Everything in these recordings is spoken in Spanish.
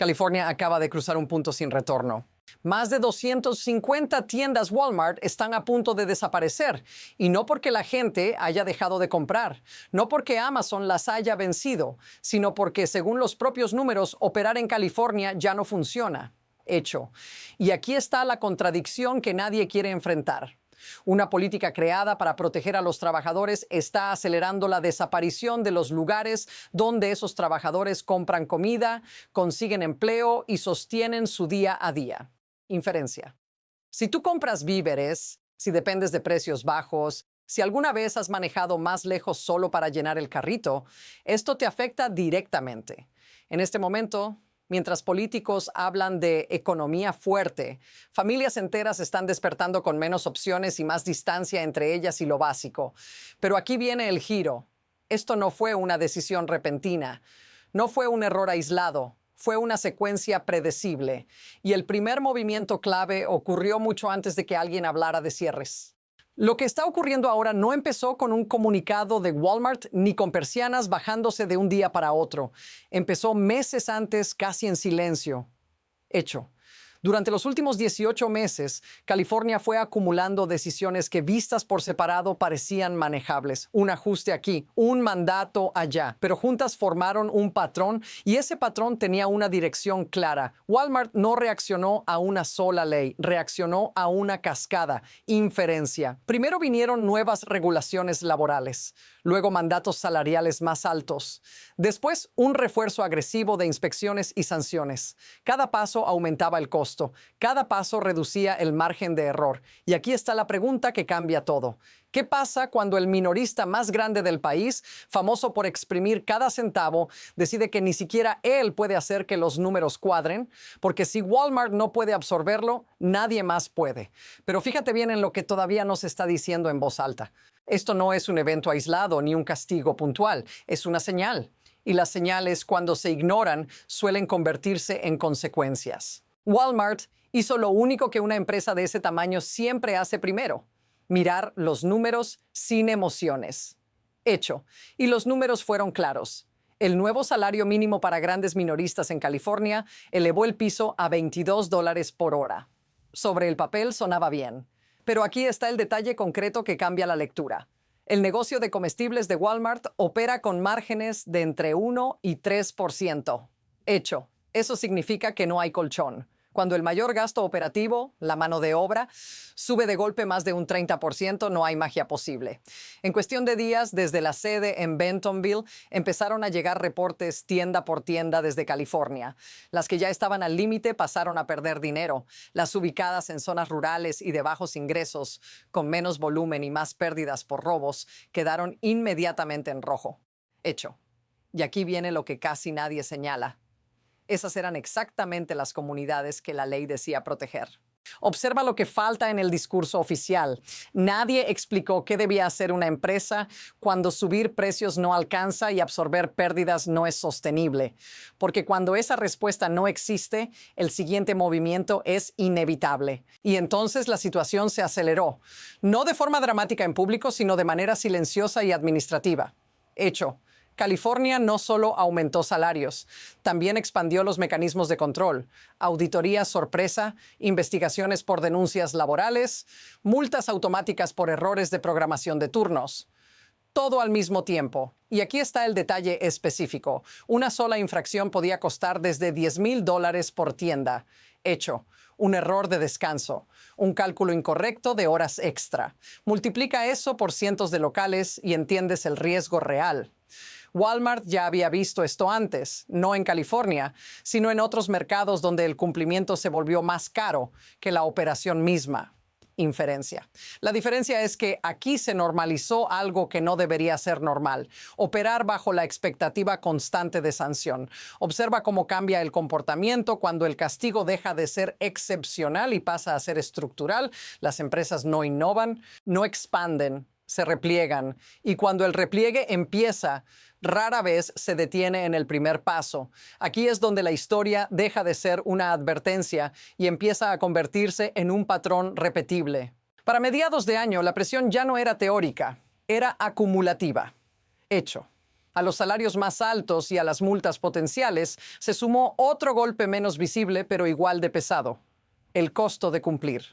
California acaba de cruzar un punto sin retorno. Más de 250 tiendas Walmart están a punto de desaparecer, y no porque la gente haya dejado de comprar, no porque Amazon las haya vencido, sino porque, según los propios números, operar en California ya no funciona. Hecho. Y aquí está la contradicción que nadie quiere enfrentar. Una política creada para proteger a los trabajadores está acelerando la desaparición de los lugares donde esos trabajadores compran comida, consiguen empleo y sostienen su día a día. Inferencia. Si tú compras víveres, si dependes de precios bajos, si alguna vez has manejado más lejos solo para llenar el carrito, esto te afecta directamente. En este momento, mientras políticos hablan de economía fuerte, familias enteras están despertando con menos opciones y más distancia entre ellas y lo básico. Pero aquí viene el giro. Esto no fue una decisión repentina, no fue un error aislado. Fue una secuencia predecible, y el primer movimiento clave ocurrió mucho antes de que alguien hablara de cierres. Lo que está ocurriendo ahora no empezó con un comunicado de Walmart ni con persianas bajándose de un día para otro. Empezó meses antes, casi en silencio. Hecho. Durante los últimos 18 meses, California fue acumulando decisiones que, vistas por separado, parecían manejables. Un ajuste aquí, un mandato allá, pero juntas formaron un patrón, y ese patrón tenía una dirección clara. Walmart no reaccionó a una sola ley, reaccionó a una cascada. Inferencia. Primero vinieron nuevas regulaciones laborales, luego mandatos salariales más altos. Después, un refuerzo agresivo de inspecciones y sanciones. Cada paso aumentaba el costo. Cada paso reducía el margen de error. Y aquí está la pregunta que cambia todo. ¿Qué pasa cuando el minorista más grande del país, famoso por exprimir cada centavo, decide que ni siquiera él puede hacer que los números cuadren? Porque si Walmart no puede absorberlo, nadie más puede. Pero fíjate bien en lo que todavía no se está diciendo en voz alta. Esto no es un evento aislado ni un castigo puntual, es una señal. Y las señales, cuando se ignoran, suelen convertirse en consecuencias. Walmart hizo lo único que una empresa de ese tamaño siempre hace primero: mirar los números sin emociones. Hecho. Y los números fueron claros. El nuevo salario mínimo para grandes minoristas en California elevó el piso a $22 por hora. Sobre el papel sonaba bien. Pero aquí está el detalle concreto que cambia la lectura. El negocio de comestibles de Walmart opera con márgenes de entre 1 y 3%. Hecho. Eso significa que no hay colchón. Cuando el mayor gasto operativo, la mano de obra, sube de golpe más de un 30%, no hay magia posible. En cuestión de días, desde la sede en Bentonville, empezaron a llegar reportes tienda por tienda desde California. Las que ya estaban al límite pasaron a perder dinero. Las ubicadas en zonas rurales y de bajos ingresos, con menos volumen y más pérdidas por robos, quedaron inmediatamente en rojo. Hecho. Y aquí viene lo que casi nadie señala. Esas eran exactamente las comunidades que la ley decía proteger. Observa lo que falta en el discurso oficial. Nadie explicó qué debía hacer una empresa cuando subir precios no alcanza y absorber pérdidas no es sostenible. Porque cuando esa respuesta no existe, el siguiente movimiento es inevitable. Y entonces la situación se aceleró. No de forma dramática en público, sino de manera silenciosa y administrativa. Hecho. California no solo aumentó salarios, también expandió los mecanismos de control: auditorías sorpresa, investigaciones por denuncias laborales, multas automáticas por errores de programación de turnos. Todo al mismo tiempo. Y aquí está el detalle específico. Una sola infracción podía costar desde $10,000 por tienda. Hecho. Un error de descanso, un cálculo incorrecto de horas extra. Multiplica eso por cientos de locales y entiendes el riesgo real. Walmart ya había visto esto antes, no en California, sino en otros mercados donde el cumplimiento se volvió más caro que la operación misma. Inferencia. La diferencia es que aquí se normalizó algo que no debería ser normal: operar bajo la expectativa constante de sanción. Observa cómo cambia el comportamiento cuando el castigo deja de ser excepcional y pasa a ser estructural. Las empresas no innovan, no expanden, se repliegan. Y cuando el repliegue empieza, rara vez se detiene en el primer paso. Aquí es donde la historia deja de ser una advertencia y empieza a convertirse en un patrón repetible. Para mediados de año, la presión ya no era teórica, era acumulativa. Hecho. A los salarios más altos y a las multas potenciales se sumó otro golpe menos visible pero igual de pesado: el costo de cumplir.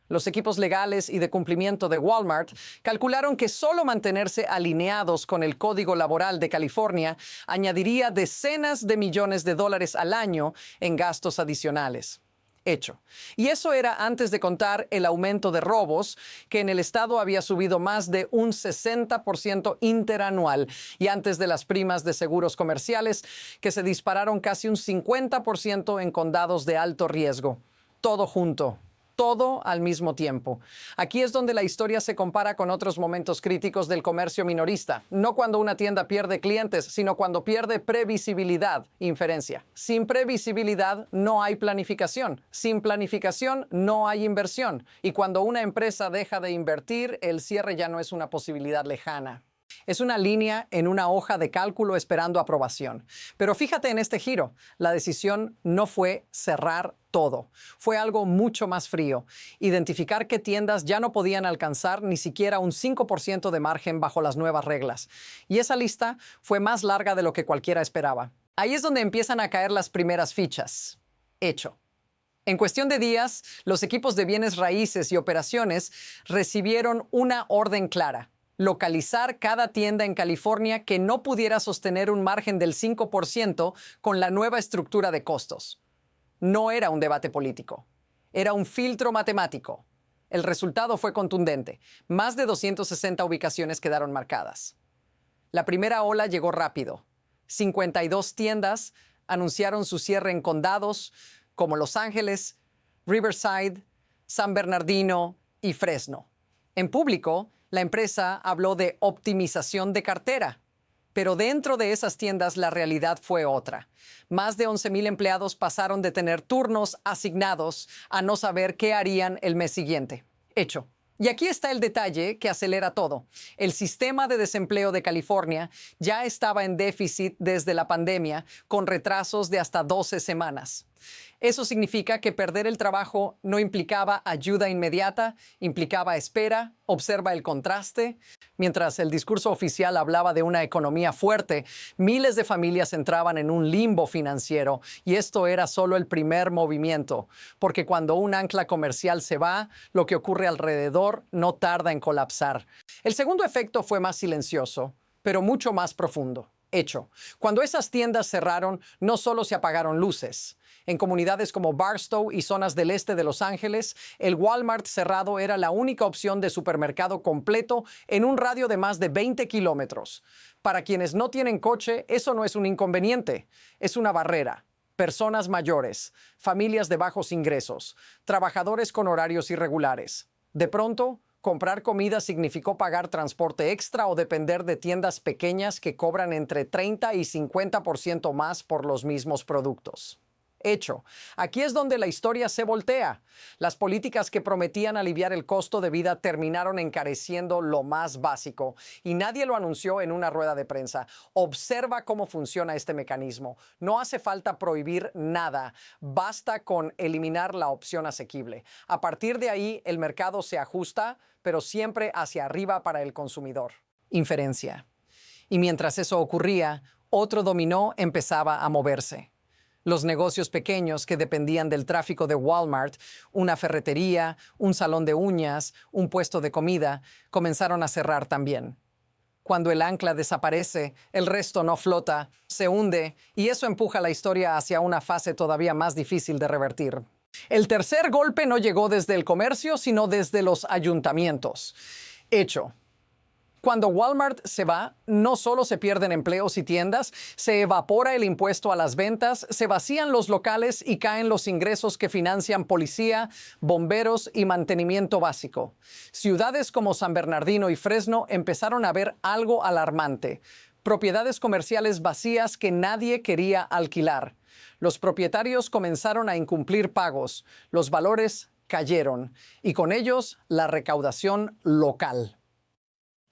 Los equipos legales y de cumplimiento de Walmart calcularon que solo mantenerse alineados con el Código Laboral de California añadiría decenas de millones de dólares al año en gastos adicionales. Hecho. Y eso era antes de contar el aumento de robos, que en el estado había subido más de un 60% interanual, y antes de las primas de seguros comerciales, que se dispararon casi un 50% en condados de alto riesgo. Todo junto. Todo al mismo tiempo. Aquí es donde la historia se compara con otros momentos críticos del comercio minorista. No cuando una tienda pierde clientes, sino cuando pierde previsibilidad. Inferencia. Sin previsibilidad no hay planificación. Sin planificación no hay inversión. Y cuando una empresa deja de invertir, el cierre ya no es una posibilidad lejana. Es una línea en una hoja de cálculo esperando aprobación. Pero fíjate en este giro. La decisión no fue cerrar todo. Fue algo mucho más frío. Identificar qué tiendas ya no podían alcanzar ni siquiera un 5% de margen bajo las nuevas reglas. Y esa lista fue más larga de lo que cualquiera esperaba. Ahí es donde empiezan a caer las primeras fichas. Hecho. En cuestión de días, los equipos de bienes raíces y operaciones recibieron una orden clara: localizar cada tienda en California que no pudiera sostener un margen del 5% con la nueva estructura de costos. No era un debate político, era un filtro matemático. El resultado fue contundente. Más de 260 ubicaciones quedaron marcadas. La primera ola llegó rápido. 52 tiendas anunciaron su cierre en condados como Los Ángeles, Riverside, San Bernardino y Fresno. En público, la empresa habló de optimización de cartera, pero dentro de esas tiendas la realidad fue otra. Más de 11,000 empleados pasaron de tener turnos asignados a no saber qué harían el mes siguiente. Hecho. Y aquí está el detalle que acelera todo. El sistema de desempleo de California ya estaba en déficit desde la pandemia, con retrasos de hasta 12 semanas. Eso significa que perder el trabajo no implicaba ayuda inmediata, implicaba espera. Observa el contraste. Mientras el discurso oficial hablaba de una economía fuerte, miles de familias entraban en un limbo financiero, y esto era solo el primer movimiento, porque cuando un ancla comercial se va, lo que ocurre alrededor no tarda en colapsar. El segundo efecto fue más silencioso, pero mucho más profundo. Hecho. Cuando esas tiendas cerraron, no solo se apagaron luces. En comunidades como Barstow y zonas del este de Los Ángeles, el Walmart cerrado era la única opción de supermercado completo en un radio de más de 20 kilómetros. Para quienes no tienen coche, eso no es un inconveniente, es una barrera. Personas mayores, familias de bajos ingresos, trabajadores con horarios irregulares. De pronto, comprar comida significó pagar transporte extra o depender de tiendas pequeñas que cobran entre 30 y 50% más por los mismos productos. Hecho. Aquí es donde la historia se voltea. Las políticas que prometían aliviar el costo de vida terminaron encareciendo lo más básico, y nadie lo anunció en una rueda de prensa. Observa cómo funciona este mecanismo. No hace falta prohibir nada. Basta con eliminar la opción asequible. A partir de ahí, el mercado se ajusta, pero siempre hacia arriba para el consumidor. Inferencia. Y mientras eso ocurría, otro dominó empezaba a moverse. Los negocios pequeños que dependían del tráfico de Walmart, una ferretería, un salón de uñas, un puesto de comida, comenzaron a cerrar también. Cuando el ancla desaparece, el resto no flota, se hunde, y eso empuja la historia hacia una fase todavía más difícil de revertir. El tercer golpe no llegó desde el comercio, sino desde los ayuntamientos. Hecho. Cuando Walmart se va, no solo se pierden empleos y tiendas, se evapora el impuesto a las ventas, se vacían los locales y caen los ingresos que financian policía, bomberos y mantenimiento básico. Ciudades como San Bernardino y Fresno empezaron a ver algo alarmante: propiedades comerciales vacías que nadie quería alquilar. Los propietarios comenzaron a incumplir pagos, los valores cayeron, y con ellos la recaudación local.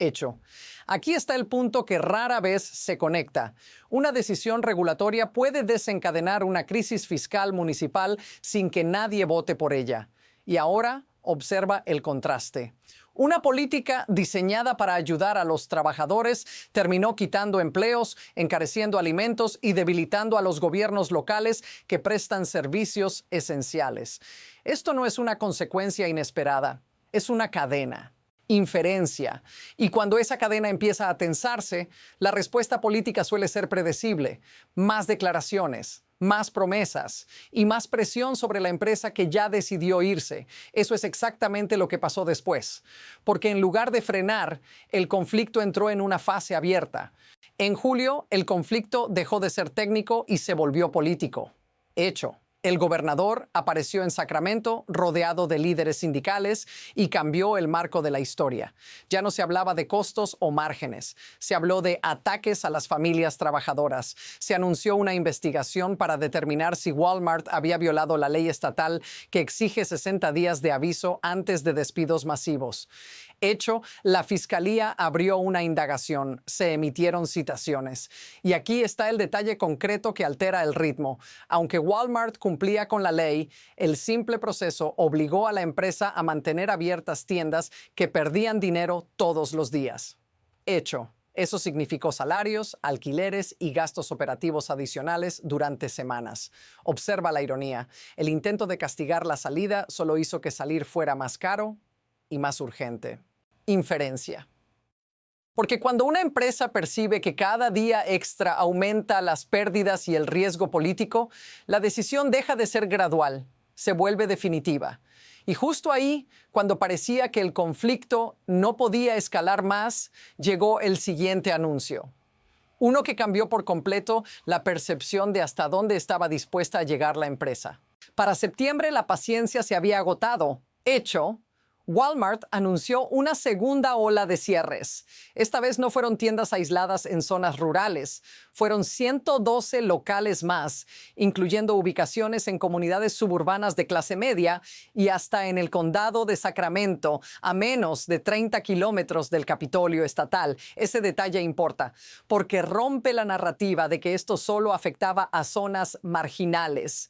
Hecho. Aquí está el punto que rara vez se conecta. Una decisión regulatoria puede desencadenar una crisis fiscal municipal sin que nadie vote por ella. Y ahora, Observa el contraste. Una política diseñada para ayudar a los trabajadores terminó quitando empleos, encareciendo alimentos y debilitando a los gobiernos locales que prestan servicios esenciales. Esto no es una consecuencia inesperada, es una cadena. Inferencia. Y cuando esa cadena empieza a tensarse, la respuesta política suele ser predecible. Más declaraciones, más promesas y más presión sobre la empresa que ya decidió irse. Eso es exactamente lo que pasó después. Porque en lugar de frenar, el conflicto entró en una fase abierta. En julio, el conflicto dejó de ser técnico y se volvió político. Hecho. El gobernador apareció en Sacramento rodeado de líderes sindicales y cambió el marco de la historia. Ya no se hablaba de costos o márgenes. Se habló de ataques a las familias trabajadoras. Se anunció una investigación para determinar si Walmart había violado la ley estatal que exige 60 días de aviso antes de despidos masivos. Hecho, la Fiscalía abrió una indagación, se emitieron citaciones. Y aquí está el detalle concreto que altera el ritmo. Aunque Walmart cumplía con la ley, el simple proceso obligó a la empresa a mantener abiertas tiendas que perdían dinero todos los días. Hecho. Eso significó salarios, alquileres y gastos operativos adicionales durante semanas. Observa la ironía. El intento de castigar la salida solo hizo que salir fuera más caro y más urgente. Inferencia. Porque cuando una empresa percibe que cada día extra aumenta las pérdidas y el riesgo político, la decisión deja de ser gradual, se vuelve definitiva. Y justo ahí, cuando parecía que el conflicto no podía escalar más, llegó el siguiente anuncio. Uno que cambió por completo la percepción de hasta dónde estaba dispuesta a llegar la empresa. Para septiembre la paciencia se había agotado. Hecho. Walmart anunció una segunda ola de cierres. Esta vez no fueron tiendas aisladas en zonas rurales. Fueron 112 locales más, incluyendo ubicaciones en comunidades suburbanas de clase media y hasta en el condado de Sacramento, a menos de 30 kilómetros del Capitolio estatal. Ese detalle importa, porque rompe la narrativa de que esto solo afectaba a zonas marginales.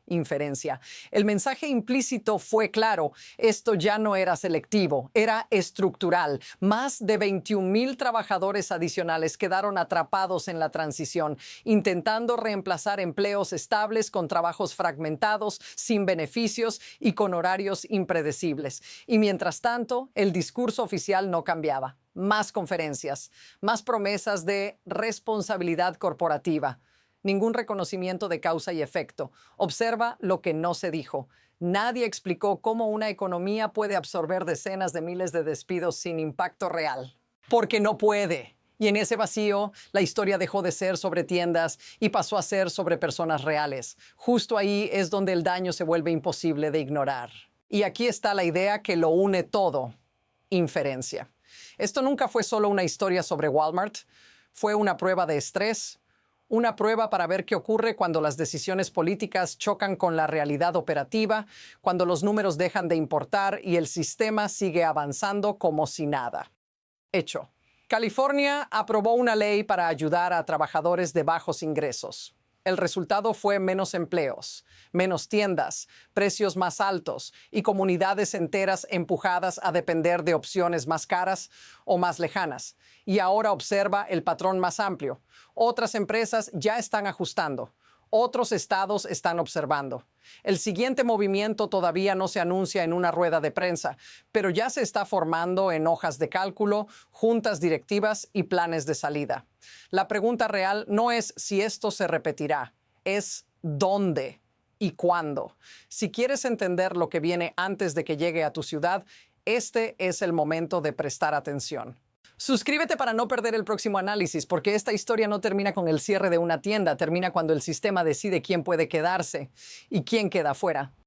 Inferencia. El mensaje implícito fue claro. Esto ya no era selectivo, era estructural. Más de 21,000 trabajadores adicionales quedaron atrapados en la transición, intentando reemplazar empleos estables con trabajos fragmentados, sin beneficios y con horarios impredecibles. Y mientras tanto, el discurso oficial no cambiaba. Más conferencias, más promesas de responsabilidad corporativa. Ningún reconocimiento de causa y efecto. Observa lo que no se dijo. Nadie explicó cómo una economía puede absorber decenas de miles de despidos sin impacto real. Porque no puede. Y en ese vacío, la historia dejó de ser sobre tiendas y pasó a ser sobre personas reales. Justo ahí es donde el daño se vuelve imposible de ignorar. Y aquí está la idea que lo une todo. Inferencia. Esto nunca fue solo una historia sobre Walmart. Fue una prueba de estrés. Una prueba para ver qué ocurre cuando las decisiones políticas chocan con la realidad operativa, cuando los números dejan de importar y el sistema sigue avanzando como si nada. Hecho. California aprobó una ley para ayudar a trabajadores de bajos ingresos. El resultado fue menos empleos, menos tiendas, precios más altos y comunidades enteras empujadas a depender de opciones más caras o más lejanas. Y ahora observa el patrón más amplio. Otras empresas ya están ajustando. Otros estados están observando. El siguiente movimiento todavía no se anuncia en una rueda de prensa, pero ya se está formando en hojas de cálculo, juntas directivas y planes de salida. La pregunta real no es si esto se repetirá, es dónde y cuándo. Si quieres entender lo que viene antes de que llegue a tu ciudad, este es el momento de prestar atención. Suscríbete para no perder el próximo análisis, porque esta historia no termina con el cierre de una tienda, termina cuando el sistema decide quién puede quedarse y quién queda fuera.